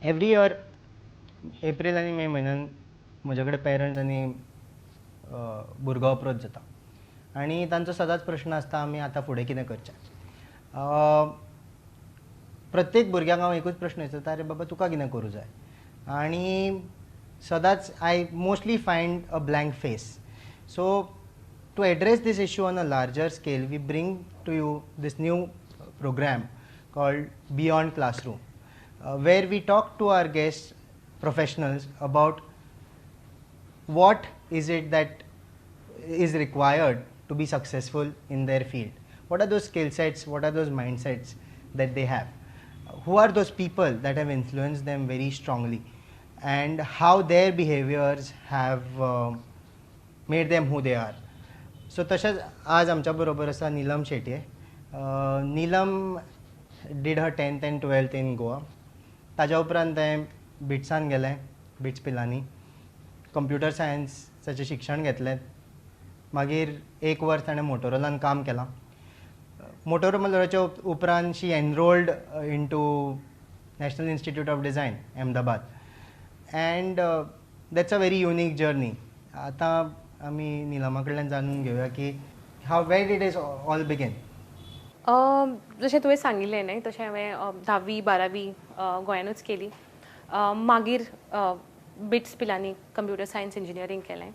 Every year April आनी मे म्हयन्यान म्हजे कडेन पेरंट्स आनी भुरगो अप्रोच जाता आनी तांचो सदांच प्रश्न आसता आमी आतां फुडें कितें करचें. प्रत्येक भुरग्याक हांव एकूच प्रश्न विचारता, अरे बाबा तुका कितें करूं जाय. आनी सदांच I mostly find a blank face. So to address this issue on a larger scale, we bring to you this new program called Beyond Classroom, where we talk to our guests, professionals, about what is it that is required to be successful in their field. What are those skill sets, what are those mindsets that they have? Who are those people that have influenced them very strongly, and how their behaviors have made them who they are. So तशेंच आज आमच्या बरोबर आसा Neelam Shetye. Neelam did her 10th and 12th in Goa. ताज्या उपरांत हांवें बिट्सान गेलें, bits Pilani computer सायन्साचें शिक्षण घेतलें. मागीर 1 वर्स ताणें मोटोरोलान काम केलां. मोटोरोलाच्या उपरांत she enrolled in to National Institute of Design Ahmedabad, and that's a very unique journey. आतां आमी निलमा कडल्यान जाणून घेवया की how where did it all begin. जशें तुवें सांगिल्लें न्ही तशें हांवें 10वी 12वी गोंयानूच केली. मागीर bits Pilani computer science engineering केलें.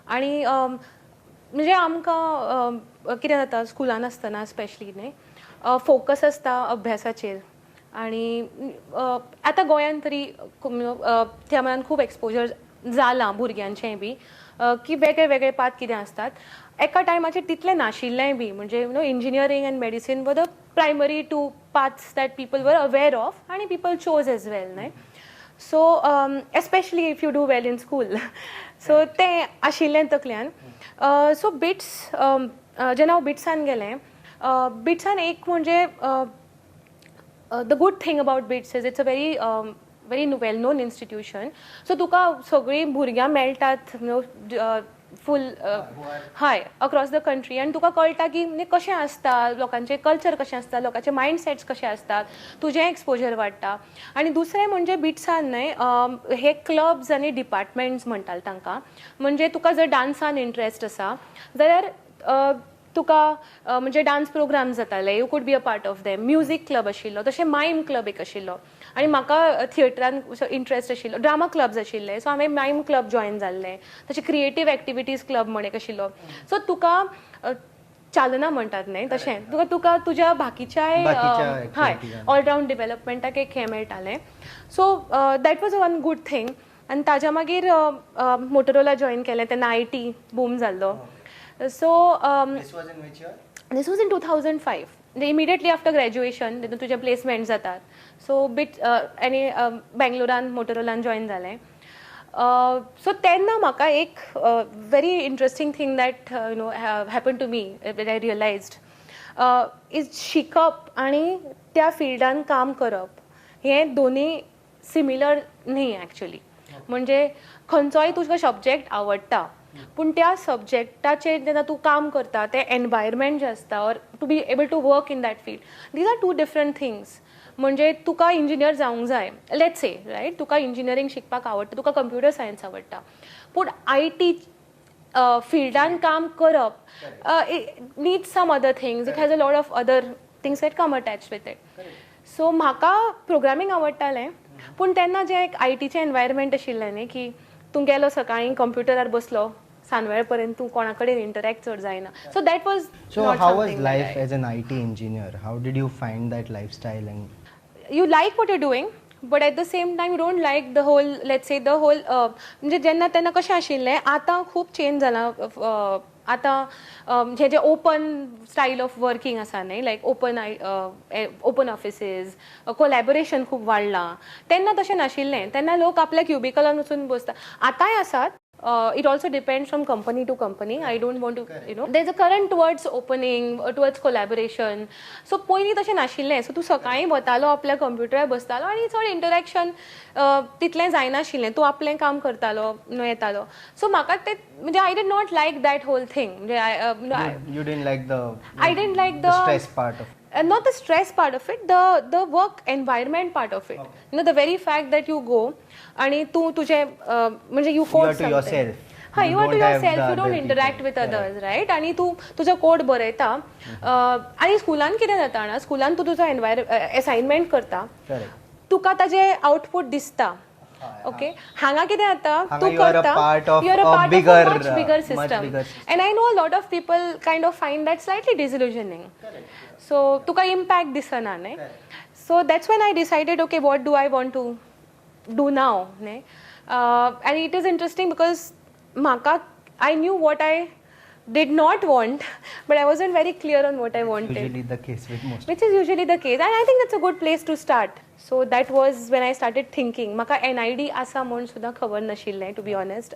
आनी म्हणजे आमकां कितें जाता स्कुलान आसतना स्पेशली न्ही फोकस आसता अभ्यासाचेर. आनी आतां गोंयान तरी त्या मनान खूब एक्सपोजर जालां भुरग्यांचेंय बी की वेगळे वेगळे पाथ कितें आसतात. एका टायमाचेर तितलें नाशिल्लेंय बी, म्हणजे engineering and medicine were the primary 2 paths that people were aware of आनी पीपल चोज एज वेल न्ही. So especially if you do well in school so तें आशिल्लें तकल्यान. सो बिट्स जेन्ना हांव बिट्सान गेलें, बिट्सान एक म्हणजे the good thing about bits is it's a very well known institution. So तुका सगळीं भुरग्यां मेळटात फूल हय अक्रॉस द कंट्री, आनी तुका कळटा की म्हणजे कशें आसता लोकांचें कल्चर, कशें आसता लोकांचे मायंडसेट्स कशे आसतात, तुजें एक्सपोजर वाडटा. आनी दुसरें म्हणजे बिट्सान न्हय हे क्लब्स आनी डिपार्टमेंट्स म्हणटात तांकां. म्हणजे तुका जर डान्सान इंट्रस्ट आसा जाल्यार तुका म्हणजे डान्स प्रोग्राम्स जाताले, you could be a part of them. Music club आशिल्लो, तशें मायम क्लब एक आशिल्लो. आनी म्हाका थिएटरान इंट्रस्ट आशिल्लो, ड्रामा क्लब्स आशिल्ले, सो हांवें मायम क्लब जॉयन जाल्लें. तशें क्रिएटीव एक्टिविटीज क्लब म्हण एक आशिल्लो. सो तुका चालना म्हणटात न्ही तशें तुका तुज्या बाकीच्याय हय ऑलरावंड डेवलपमेंटाक एक हें मेळटालें. सो that was one good thing. आनी ताज्या मागीर मोटोरोला जॉयन केलें तेन्ना IT बूम जाल्लो. So this was in 2005, immediately after graduation तेन्ना तुजे प्लेसमेंट जातात. सो आनी बेंगलोरान मोटोरोलान जॉयन जालें. सो तेन्ना म्हाका एक very interesting thing that happen to me when I realised is शिकप आनी त्या फिल्डान काम करप हें दोनी सिमिलर न्ही एक्चुली. म्हणजे खंयचोय तुका सब्जेक्ट आवडटा पूण त्या सब्जेक्टाचेर जेन्ना तूं काम करता तें एनवायरमेंट जें आसता or to be able to work in that field, these are 2 different things. म्हणजे तुका इंजिनियर जावंक जाय, लेट्स से रायट, तुका इंजिनियरींग शिकपाक आवडटा, तुका कंप्युटर सायन्स आवडटा, पूण IT फिल्डान काम करप needs some other things. It has a lot of other things that come attach with it. So म्हाका प्रोग्रामींग आवडटालें, पूण तेन्ना जें एक ITचें एनवायरमेंट आशिल्लें न्ही की तूं गेलो सकाळीं कंप्युटरार बसलो सांजवेळ पर्यंत तूं कोणा कडेन इंटरॅक्ट चड जायना. So that was so how was life as an IT engineer? How did you find that lifestyle? And you like what you doing but at the same time you don't like the whole let's say the whole म्हणजे जेन्ना तेन्ना कशें आशिल्लें. आतां खूब change जालां. आतां जे open style of working आसा न्ही लायक ओपन ऑफिसीस, कोलॅबोरेशन खूब वाडलां. तेन्ना तशें नाशिल्लें. तेन्ना लोक आपल्या क्युबिकलान वचून बसता. आतांय आसात. It also depends from company to company. I don't want to, there's a current towards opening, towards collaboration. So पयलीं तशें नाशिल्लें. सो तूं सकाळीं वतालो आपल्या कंप्युटरार बसतालो आनी चड इंटरॅक्शन तितलें जायनाशिल्लें. तूं आपलें काम करतालो येतालो. सो म्हाका तें म्हणजे I did not like that whole thing. म्हणजे you didn't like the I didn't like the stress part of it. not the stress part of it, the work environment part of it. You know, the very fact that you go आणि तू तुझे म्हणजे you code to yourself. हा, you are to don't have yourself, the you don't other interact people. with others, right? आणि तू तुझं code बरयता आणि स्कुलान कितें जाता ना, स्कुलान तू तुजो असाइनमेंट करता, Correct. तुका ताजे आउटपुट दिसता. ओके, हांगा कितें जाता, हांगा तू you are a करता, part of you are a a part bigger, of a much bigger much system. bigger system. And I know a lot of people kind of find that slightly disillusioning. So तुका impact दिसना न्ही. So that's when I decided, okay, what do I want to do now, न्ही. And it is interesting because म्हाका, I knew what I did not want, but I wasn't very clear on what I wanted. Usually the case with most. Which is usually the case, and I think that's a good place to start. So that was when I started thinking. म्हाका NID आसा म्हूण सुद्दां खबर नाशिल्लें, to be honest.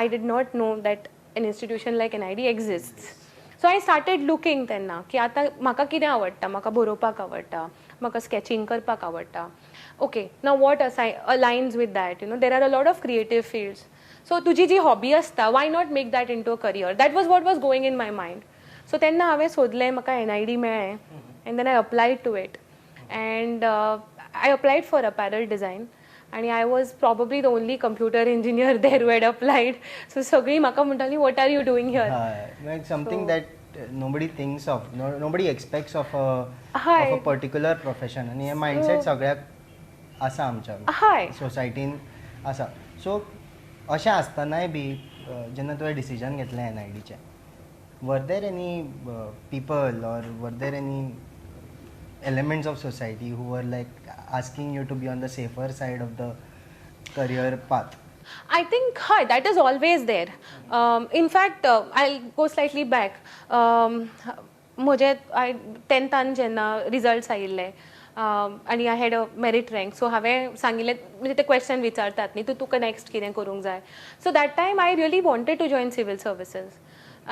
I did not know that an institution like NID exists. So I started looking तेन्ना की आतां म्हाका कितें आवडटा. म्हाका बरोवपाक आवडटा, म्हाका स्केचिंग करपाक आवडटा. Okay, now what aligns with that? You know, there are a lot of creative fields. So तुजी जी हॉबी आसता, why not make that into a career? That was what was going in my mind. So तेन्ना हांवें सोदलें, म्हाका NID मेळ्ळें, and then I applied to it. And I applied for apparel design. And I was probably the only computer engineer there who had applied. So सगळीं म्हाका म्हणटालीं, what are you doing here? Like something that nobody thinks of, nobody expects of Hi. a particular profession. आणि हे mindset सगळ्याक आसा आमच्या Hi. सोसायटीन आसा. सो अशें आसतनाय बी जेन्ना तुवें डिसिजन घेतलें NIDचें, were there any people or were there any elements of society who were like asking you to be on the safer side of the career path? I think, hi, that is always there. In fact, I'll go slightly back. म्हजे 10th जेन्ना results आयिल्ले आणि I had a merit rank, so हांवें सांगिल्लें, म्हणजे ते question विचारतात न्ही, तुका नेक्स्ट कितें करूंक जाय. So that time I really wanted to join civil services.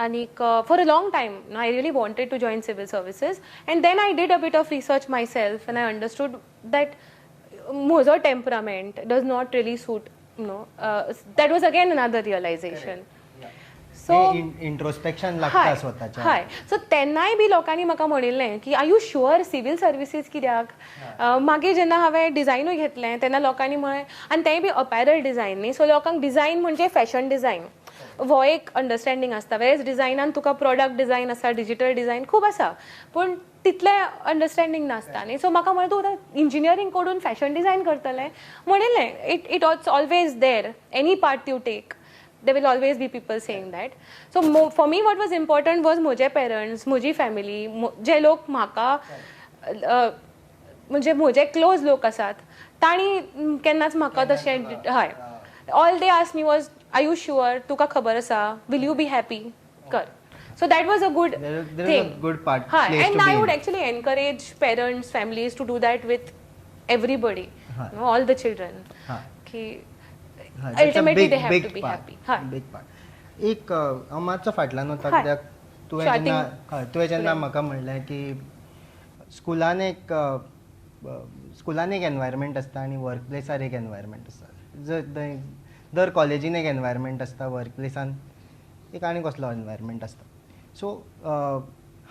And for a long time, I really wanted to join civil services. And then I did a bit of research myself, and I understood that my temperament does not really suit. That was again another realization. So introspection लागता स्वतःच्या. हाय. सो तेन्नाय B लोकांनी म्हाका म्हणिल्लें की are you sure civil services कित्याक. मागीर जेन्ना हांवें डिझायनूय घेतलें तेन्ना लोकांनी म्हळें, आनी तेंय बी अपॅरल डिझायन न्ही, सो लोकांक डिझायन म्हणजे फॅशन डिझायन हो एक अंडरस्टँडींग आसता. वेरेज डिझायनान तुका प्रोडक्ट डिझायन आसा, डिजिटल डिझायन खूब आसा, पूण तितलें अंडरस्टँडींग नासता न्ही. सो म्हाका म्हणलें, तूं आतां इंजिनियरींग करून फॅशन डिझायन करतलें. म्हणिल्लें, it was always there. Any part you take, there will always be people saying that. So for me what was important was म्हजे पेरंट्स, म्हजी फॅमिली, जे लोक म्हाका म्हणजे म्हजे क्लोज लोक आसात, तांणी केन्नाच म्हाका तशें, हय, all they asked me was, are you sure, तुका खबर आसा, विल यू बी हॅपी, कर. So that was a good thing. Good part. And I would actually encourage parents, families to do that with everybody, all the children. की ultimately they have to be happy. Big part. एक हांव मातसो फाटल्यान वता, कित्याक तुवें जेन्ना म्हाका म्हणलें की स्कुलान एक एनवायरमेंट आसता आनी वर्क प्लेसार एक एनवायरमेंट आसता. दर कॉलेजीन एक एनवायरमेंट आसता, वर्क प्लेसान एक आनी कसलो एनवायरमेंट आसता. So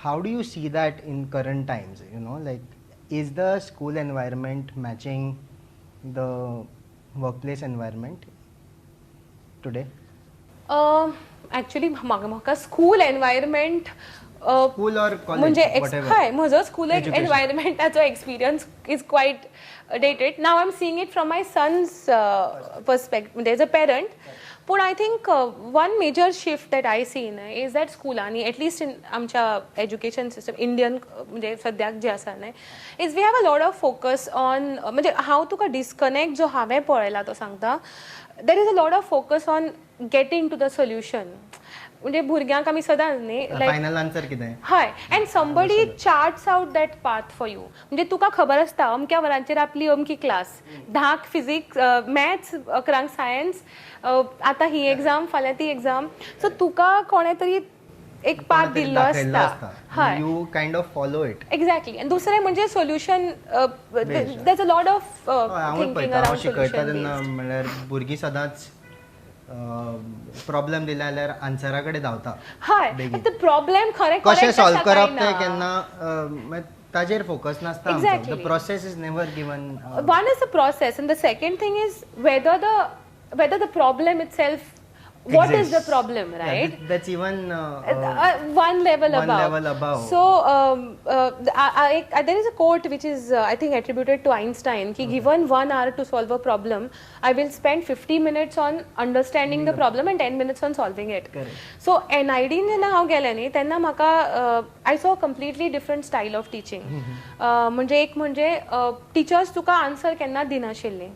how do you see that in current times? You know, like is the school environment matching the workplace environment today? Actually म्हाका स्कूल एनवायरमेंट, स्कूल और कॉलेज, म्हणजे whatever. हय, म्हजो स्कूल एनवायरमेंटाचो experience is quite dated. Now I am seeing it from my son's perspective, म्हणजे as a parent. पूण I think one major shift that I seen is that स्कुलांनी, at least in आमच्या education system Indian, म्हणजे सद्याक जे आसा न्हय, is we have a lot of focus on, म्हणजे हांव तुका डिस्कनेक्ट जो हांवें पळयला तो सांगता, there is a lot of focus on getting to the solution. म्हणजे भुरग्यांक आमी सदांच न्ही, फायनल आन्सर कितें, हय, and somebody charts out that path for you. म्हणजे तुका खबर आसता अमक्या वरांचेर आपली अमकी क्लास, 10क फिजिक्स, मॅथ्स, 11क सायन्स, आतां ही एग्जाम, फाल्यां ती एग्जाम. सो तुका कोणे तरी एक पाथ दिल्लो आसता, हय, you kind of follow it. Exactly. आनी दुसरें म्हणजे solution, there is a lot of thinking around solution. तेन्ना म्हणल्यार भुरगीं सदांच प्रॉब्लेम दिला जाल्यार आन्सरा कडेन धांवता हय बेगीन. ते प्रॉब्लेम खरें कशें correct सॉल्व आसा करप काय ते ना. केन्ना ताजेर फोकस नासता आमचो. Exactly. The process is never given. One is the process, and the second thing is whether the problem itself, what is the problem, right? That's even One level one above. level above. So there is a quote which is I think attributed to Einstein. Ki given 1 hour to solve a problem, I will spend 50 minutes on understanding the problem and 10 minutes on solving it. Correct. So NID जेन्ना हांव गेलें न्ही तेन्ना म्हाका I saw a completely different style of teaching. म्हणजे एक म्हणजे teachers तुका आन्सर केन्ना दिनाशिल्लीं.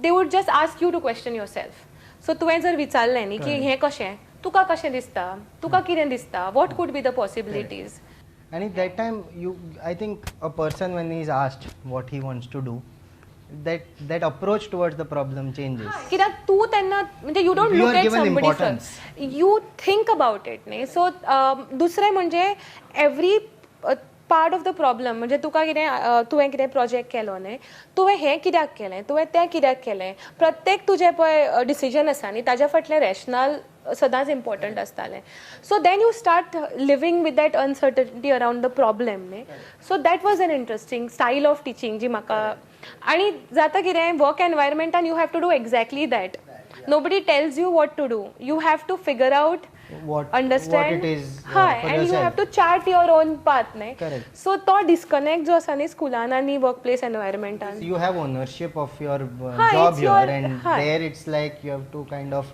They would just ask you to question yourself. So तुवें जर विचारलें न्ही की हें कशें, तुका कशें दिसता, तुका कितें दिसता, what could be the possibilities. And at that time, I think a person when he is asked what he wants to do, that approach towards the problem changes. कित्याक तूं तेन्ना म्हणजे you don't You look are at given somebody importance. first. You think about it न्ही. So दुसरें म्हणजे every part of the problem म्हणजे तुका कितें तुवें कितें प्रोजेक्ट केलो न्ही तुवें हें कित्याक केलें तुवें तें कित्याक केलें प्रत्येक तुजें पळय डिसिजन आसा न्ही ताज्या फाटलें रॅशनल सदांच इम्पॉर्टंट आसतालें so then you start living with that uncertainty around the problem न्ही so that was an interesting style of teaching जी म्हाका आनी जाता कितें वर्क एनवायरमेंटान you have to do exactly that nobody tells you what to do you have to figure out understand what it is hi for and yourself. you have to chart your own path nahi Correct. so to disconnect jo asa ni schoolan ani workplace environmentan You have ownership of your Hi, job it's here your- and hi. there it's like you have to kind of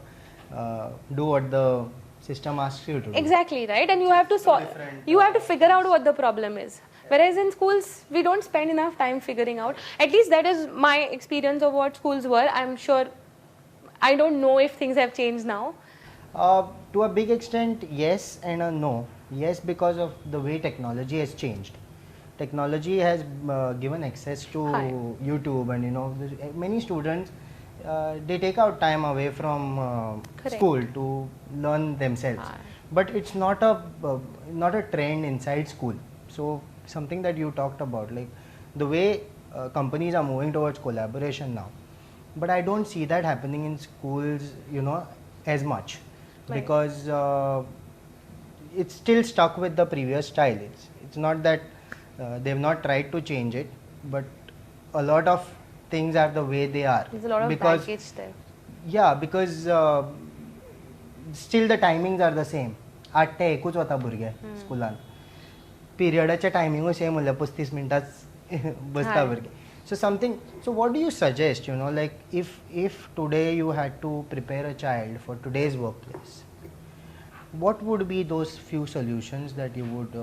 do what the system asks you to do. exactly right and you have to you have to figure out what the problem is whereas in schools we don't spend enough time figuring out at least that is my experience of what schools were I'm sure I don't know if things have changed now. To a big extent, yes and a no. Yes, because of the way technology has changed. Technology has given access to Hi. YouTube, and many students they take out time away from Correct. school to learn themselves. Hi. But it's not a trend inside school. So something that you talked about, like the way companies are moving towards collaboration now. But I don't see that happening in schools, as much. Right. Because it's still stuck with the previous style. It's not that they've not tried to change it, but a lot of things are the way they are. There's a lot of because, baggage there. Yeah, because still the timings are the same. 8 ते 1 वता भुरगे स्कुलान. पिरियडाचे टायमिंगूय same उरले 35 मिनटांच बसता भुरगे. So what do you suggest, like if today you had to prepare a child for today's workplace, what would be those few solutions that you would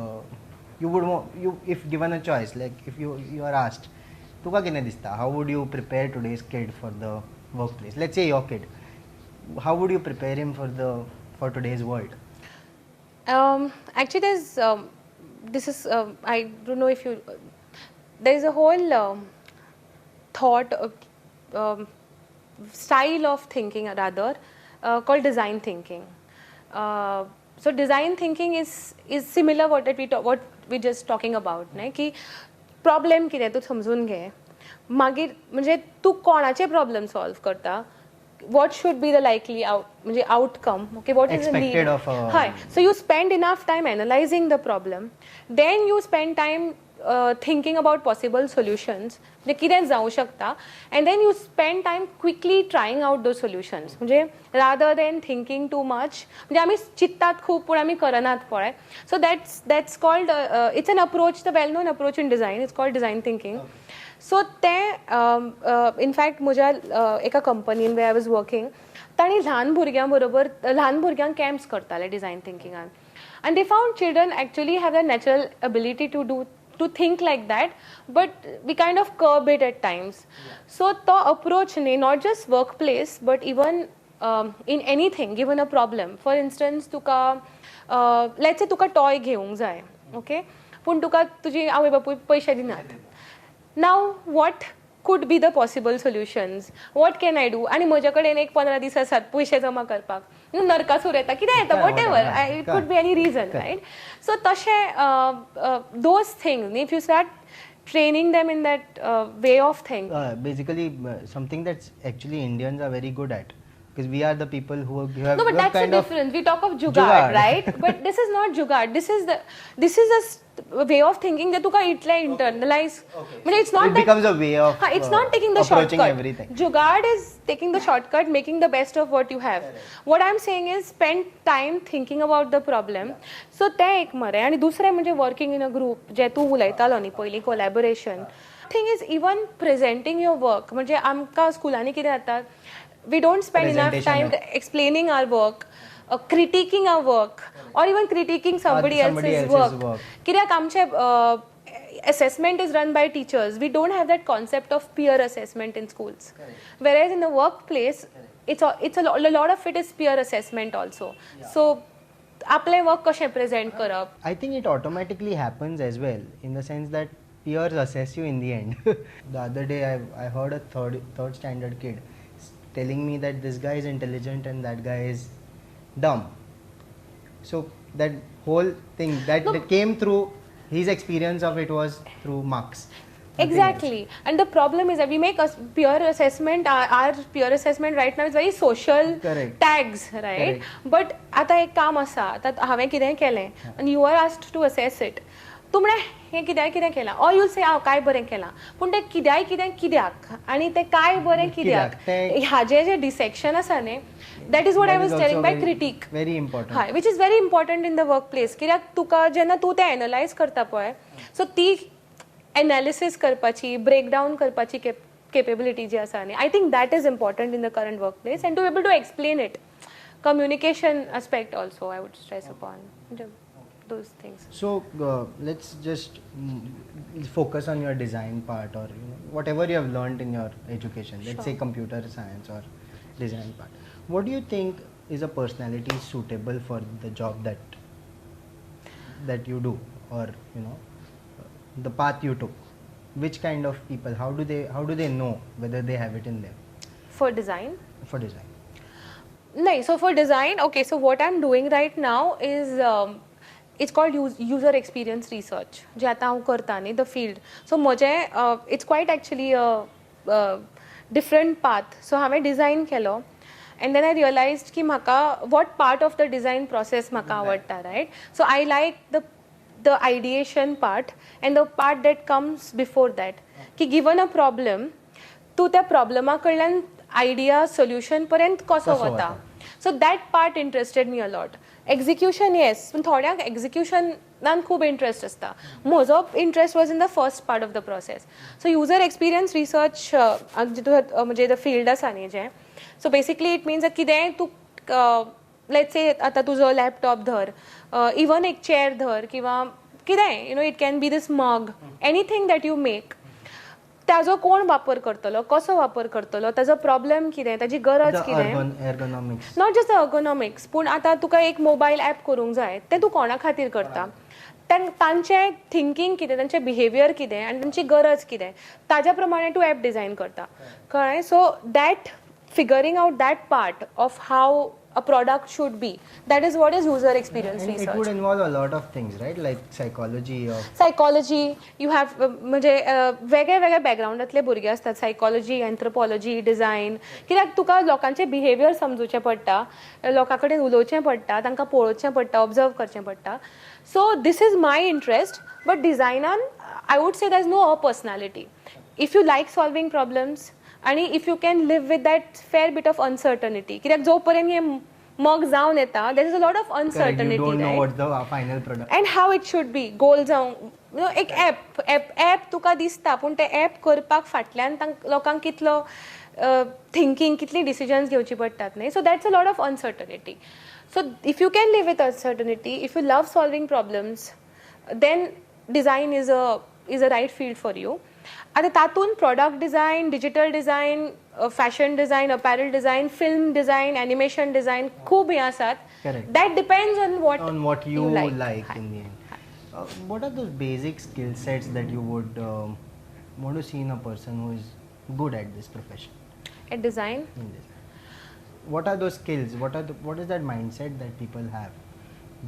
want, if given a choice, like if you are asked, tuka kine dista, how would you prepare today's kid for the workplace? Let's say your kid, how would you prepare him for today's world? Actually this is I don't know if you there is a whole thought style of thinking rather called design thinking. So design thinking is similar what we just talking about नाही की problem कितें तूं समजून घे मागीर म्हणजे तूं कोणाचे प्रॉब्लेम सॉल्व करता what should be the likely म्हणजे outcome okay what is the need Expected of a- हय so you spend enough time analyzing the problem then you spend time thinking about possible solutions म्हणजे कितें जावं शकता and then you spend time quickly trying out those solutions म्हणजे rather than thinking too much म्हणजे आमी चित्तात खूब पूण आमी करनात पळय so that's called it's an approach the well known approach in design it's called design thinking so तें in fact म्हज्या एका कंपनीन where I was working तांणी ल्हान भुरग्यांक कॅम्प्स करताले design थिंकिंगान and they found children actually have a natural ability to think like that but we kind of curb it at times so the approach not just workplace but even in anything given a problem for instance tuka let's say tuka toy घेवंक जाय okay पूण तुका तुजी आवय बापूय पयशे दिनात now what could be the possible solutions what can I do आणि म्हजे कडेन एक 15 दीस आसात पयशे जमा करपाक नरकासूर येता कितें येता whatever it could be any reason right so तशें those things if you start training them in that way of thinking. Basically, something that's actually Indians are very good at, because we are the people who have, No, but who have that's the kind of difference. We talk of jugaad, jugaad. right? But this is not jugaad. This is a way of thinking that तुका इतले internalize. But it's not it that becomes a way of it's not taking the approaching shortcut. everything. Jugaad is taking the shortcut, making the best of what you have. What I'm saying is spend time thinking about the problem. So ते एक मरे आणि दुसरे म्हणजे working in a group जे तू उलयतालो न्ही पयली collaboration. Thing is even presenting your work म्हणजे आमकां स्कुलांनी कितें जाता we don't spend enough Presentation time explaining our work, critiquing our work, or even critiquing somebody else's work. कित्याक आमचे assessment is run by teachers. We don't have that concept of peer assessment in schools. Whereas in the workplace, it's a lot of it is peer assessment also. So आपले work कशें present करप. I think it automatically happens as well, in the sense that peers assess you in the end. The other day I heard a third standard kid telling me that this guy is intelligent and that guy is dumb. So that whole thing that came through his experience of it was through marks. Exactly. And the problem is that we make a peer assessment, our peer assessment right now is very social Correct. tags, right? Correct. But आता एक काम आसा, आतां हांवें कितें केलें and you are asked to assess it. तूं म्हणे हें कितें केलां, or you'll say हांव काय बरें केलां, पूण तें कित्याक आनी तें काय बरें कित्याक हाजें जें डिसेक्शन आसा न्ही, that is what I was telling by critique. Very important. हय, which is very important in the workplace. कित्याक तुका जेन्ना तूं तें एनालायज करता पळय, सो ती एनालिसीस करपाची, ब्रेकडावन करपाची capability जी आसा न्ही, I think that is important in the current workplace, and to be able to explain it. Communication aspect also I would stress upon. Those things. So let's just focus on your design part, or whatever you have learned in your education. Let's say computer science or design part. What do you think is a personality suitable for the job that you do, or the path you took? Which kind of people? How do they know whether they have it in them? For design? For design. No, so for design, okay, so what I'm doing right now is it's called user experience research. जे आतां हांव करता न्ही, the field. So म्हजें it's quite actually a different path. So हांवें design Kelo, and then I realized की म्हाका what part of the design process म्हाका आवडटा, right? So I like the ideation part and the part that comes before that. की given a problem, तूं त्या प्रॉब्लमा कडल्यान idea solution पर्यंत कसो वता. So that part interested me a lot. Execution, yes, पूण थोड्यांक executionान खूब interest आसता. म्हजो interest was in the first part of the process. So user experience research म्हणजे the field आसा न्ही जें, so basically it means that कितेंय तूं let's say आतां तुजो लॅपटॉप धर, even एक chair धर किंवा कितेंय, it can be this mug, anything that you make. ताजो कोण वापर करतलो, कसो वापर करतलो, ताजो प्रॉब्लेम कितें, ताजी गरज कितें, ergonomics. नॉट जस्ट ergonomics, पूण आतां तुका एक मोबायल ॲप करूंक जाय, तें तूं कोणा खातीर करता, तांचें थिंकींग कितें, तांचें बिहेवियर कितें आनी तांची गरज कितें, ताज्या प्रमाणे तूं ॲप डिझायन करता, कळ्ळें? So that figuring out that part of how a product should be, that is what is user experience research. It would involve a lot of things, right? Like psychology you have म्हणजे वेगळे बॅकग्राउंडातले भुरगे असतात, psychology, एंथ्रोपॉलॉजी, design, कित्याक तुका लोकांचे behaviour समजुचें पडटा, लोकां कडेन उलोवचें पडटा, तांकां पळोवचें पडटा, ऑब्जर्व करचें पडटा. So this is my interest, but डिझायनान I would say there is no a personality. If you like solving problems आणि if you can live with that fair bit of uncertainty, कित्याक जो पर्यंत हे मग जावन येता, there is a lot of uncertainty and how it should be, गोल जावंक एक ॲप तुका दिसता, पूण तें ॲप करपाक फाटल्यान लोकांक कितलो थिंकींग, कितली डिसिजन्स घेवची पडटात न्ही. So that's a lot of uncertainty. So if you can live with uncertainty, if you love solving problems, then design is a right field for you. आता तातून product design, digital design, fashion design, apparel design, film design, animation design खूब हे आसात. That depends on what you like in the end. What are those basic skill sets that you would want to see in a person who is good at this profession? At design? What are those skills? What is that mindset that people have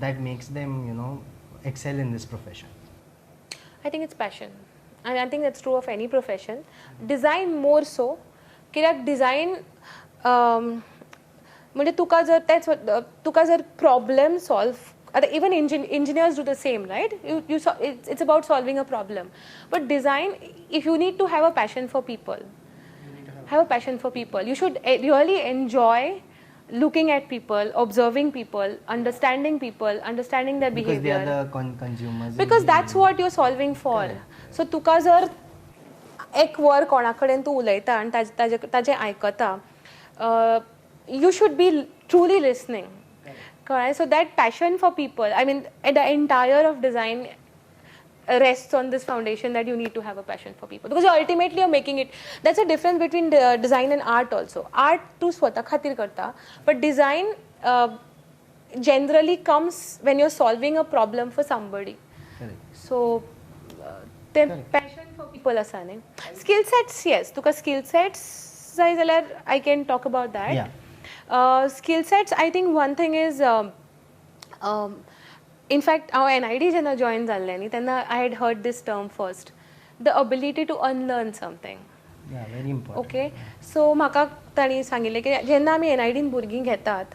that makes them, excel in this profession? I think it's passion. and I think that's true of any profession. Design more so, कित्याक design म्हणजे तुका जर तेच तुका जर problem solve, even engineers do the same, right? It's about solving a problem. But design, if you need to have a passion for people, you should really enjoy looking at people, observing people, understanding their behavior. Because they are the consumers. Because that's what you're solving for. So तुका जर एक वर कोणा कडेन तूं उलयता आनी ताजें आयकता, you should be truly listening. Correct? So that passion for people, I mean, the entire of design rests on this foundation that you need to have a passion for people, because ultimately you're making it. That's a difference between design and art also. Art तू स्वता खातीर करता, but design generally comes when you're solving a problem for somebody. Correct. So the passion for people आसा न्ही. Skill sets, yes, तुका skill sets जाय जाल्यार I can talk about that. Yeah. Skill sets, I think one thing is, in fact, our NID जेन्ना join जाल्लें न्ही तेन्ना I had heard this term first, the ability to unlearn something. Yeah, very important. Okay, so म्हाका तांणी सांगिल्लें की जेन्ना आमी NIDन भुरगीं घेतात,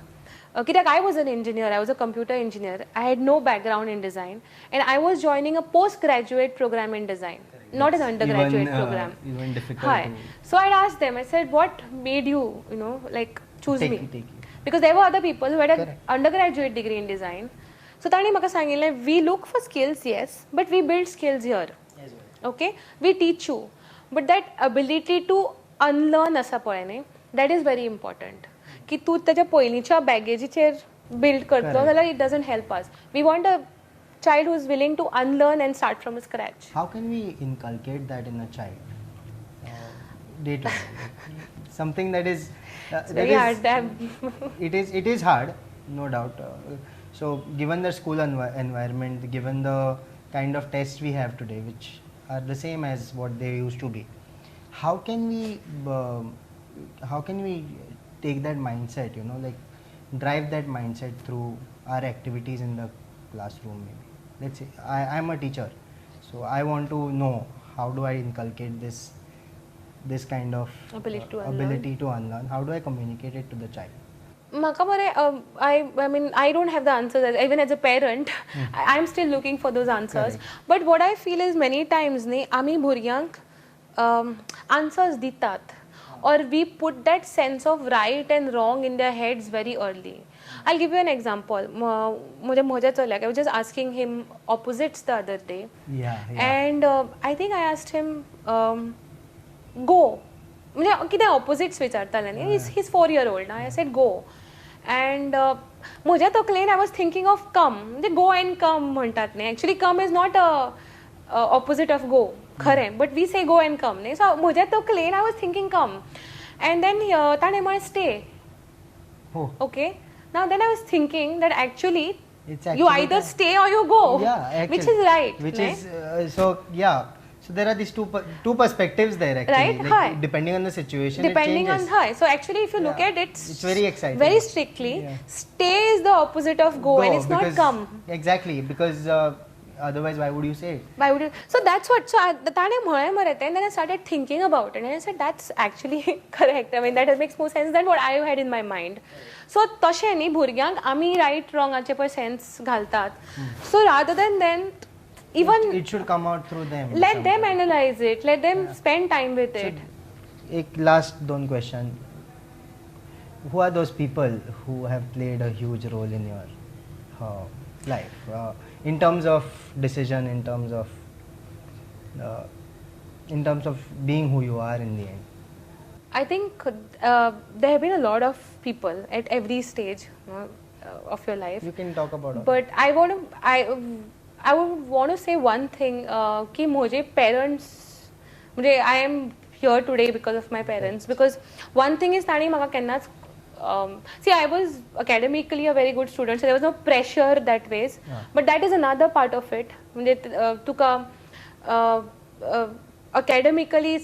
कित्याक I was an engineer, I was a computer engineer, I had no background in design, and I was joining a postgraduate program in design, not an undergraduate program. Even difficult. Hi. So I asked them, I said, what made you, like, choose me? Take you. Because there were other people who had an undergraduate degree in design. So ताणी म्हाका सांगिल्लें, we look for skills, yes, but we build skills here. As well. Okay? We teach you. But that ability to unlearn आसा पळय न्ही, that is very important. की तूं ताच्या पयलींच्या बॅगेजीचेर बिल्ड करतलो जाल्यार it doesn't help us. We want a child who is willing to unlearn and start from scratch. How can we inculcate that in a child? Day to day. Something that is It's very hard. it is hard, no doubt. So given the school environment, given the kind of tests we have today, which are the same as what they used to be, how can we take that mindset, like drive that mindset through our activities in the classroom? Maybe let's say I'm a teacher, so I want to know how do I inculcate this kind of ability to unlearn. How do I communicate it to the child? म्हाका मरे, I mean, I don't have the answers. Even as a parent, I'm still looking for those answers. Correct. But what I feel is many times न्ही आमी भुरग्यांक answers दितात, or we put that sense of right and wrong in their heads very early. I'll give you an example. म्हज्या चल्याक, I was just asking him opposites the other day. Yeah. And I think I asked him, go. म्हणजे कितें opposites विचारतालें न्ही. He's 4-year-old now. I said go. And म्हज्या तकलेन I was thinking of come. म्हणजे go and come म्हणटात न्ही. Actually come is not a opposite of go. खरें. But we say go and come न्ही. So म्हज्या तकलेन I was thinking come. And then ताणें म्हळें stay. Oh. Okay. Now then I was thinking that actually It's you either stay or you go. Yeah, actually, which is right. Which right? is So there are these two perspectives there actually. Right, like, hi. depending on the situation, Depending it on changes. her. So actually, if you look at it, It's very exciting. very strictly, stay is the opposite of go, and it's not because- come. Exactly, because otherwise why would you say it? Why would you? So that's what. So ताणे म्हळें मरे तें, and then I started thinking about it, and I said that's actually correct. I mean that makes more sense than what I had in my mind. So तशें न्ही भुरग्यांक आमी right wrongaचे पळय sense घालतात. So rather than even It should come out through them. let them analyze it, let them spend time with it. एक last दोन question. Who are those people who have played a huge role in your life, in terms of decision, in terms of being who you are in the end? I think there have been a lot of people at every stage of your life. You can talk about all. But I would want to say one thing, कि मुझे parents, I am here today because of my parents. Because one thing is ताणी म्हाका केन्नाच, see, I was academically a very good student, so there was no pressure that ways. But that is another part of it. म्हणजे तुका academically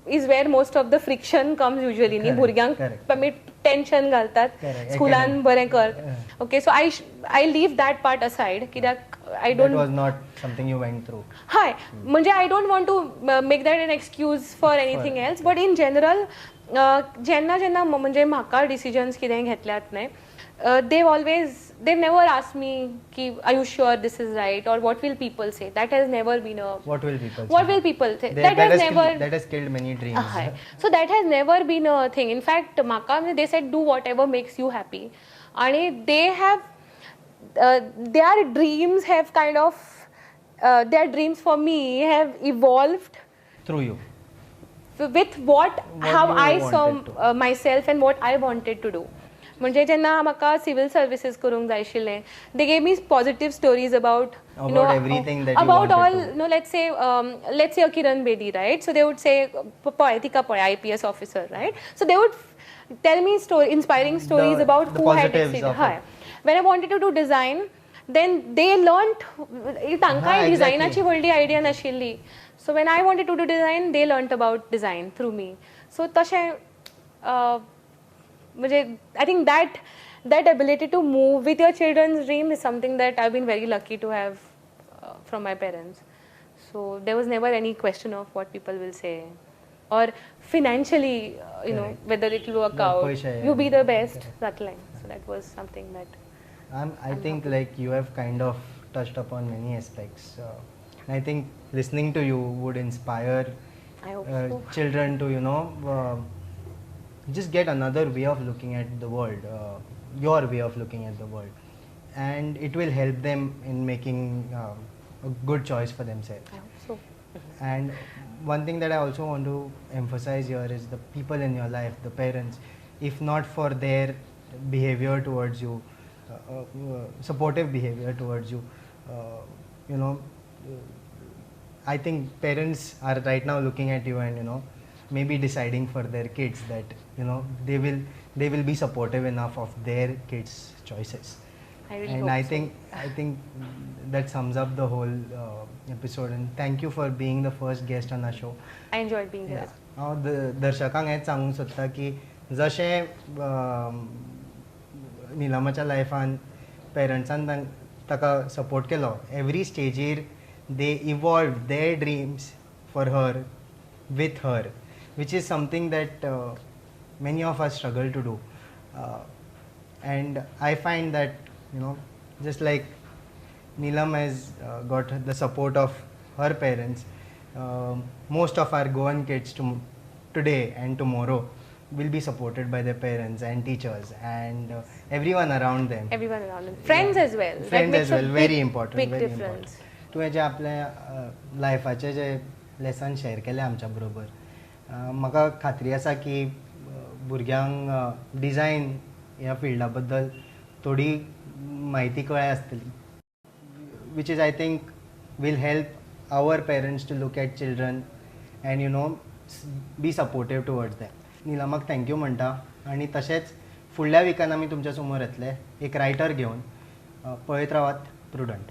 is where most of the friction comes usually. न्ही भुरग्यांक आमी tension घालतात, स्कुलान बरें कर. Okay, so I leave that part aside. कित्याक I That don't was not something you went through. हाय म्हणजे I don't want to make that an excuse for anything else but in general जेन्ना जेन्ना म्हणजे म्हाका डिसिजन्स कितें घेतल्यात न्हय they've always they've never asked me ki are you sure this is right or what will people say. That has never been a What will people what say? will people say. That has has never that has killed many dreams. Hi. So that has never been a thing. In fact, Maka, they said do whatever makes you happy. And they have, their dreams have kind of, their dreams for me have evolved Through you. with how you I wanted saw to. myself and what I wanted to do. म्हणजे जेन्ना म्हाका civil services करूंक जाय आशिल्लें they gave me positive stories about About everything that you about all wanted to. no let's say a Kiran Bedi, right? So they would say tika IPS officer, right? So they would tell me inspiring stories about the who had positives succeeded. of Hi. When I wanted to do design, then they learnt तांकांय exactly. डिझायनाची व्हडली idea नाशिल्ली. So when I wanted to do design, they learnt about design through me. So तशें म्हणजे I think that ability to move with your children's dream is something that I've been very lucky to have from my parents. So there was never any question of what people will say or financially, Correct. whether it will work No, out. paisa hai. You be the best. That line. So that was something that. I think like you have kind of touched upon many aspects. And I think listening to you would inspire I hope so. children to just get another way of looking at the world, your way of looking at the world, and it will help them in making a good choice for themselves. I hope so. And one thing that I also want to emphasize here is the people in your life, the parents. If not for their behavior towards you, supportive behavior towards you, I think parents are right now looking at you and maybe deciding for their kids that they will be supportive enough of their kids' choices. I really And hope I so. think that sums up the whole episode. And thank you for being the first guest on our show. I enjoyed being here. हांव दर्शकांक हेंच सांगूंक सोदता की जशें निलमाच्या लायफान पेरंट्सान ताका support केलो every स्टेजीर they evolve their dreams for her with her, which is something that many of us struggle to do. And I find that, just like Neelam has got the support of her parents, most of our Goan kids today and tomorrow will be supported by their parents and teachers and everyone around them. Everyone around them. Friends as well. That Friends makes as well, a very big, important. Big very difference. important. तुवें जे आपल्या लायफाचे जे lesson share केले आमच्या बरोबर म्हाका खात्री आसा की भुरग्यांक डिझायन ह्या फिल्डा बद्दल थोडी म्हायती कळ्ळी आसतली which is I think will help our parents to look at children and be supportive towards them. निलमाक थँक्यू म्हणटा आनी तशेंच फुडल्या विकान आमी तुमच्या समोर येतले एक रायटर घेवन पळयत रावात प्रुडंट.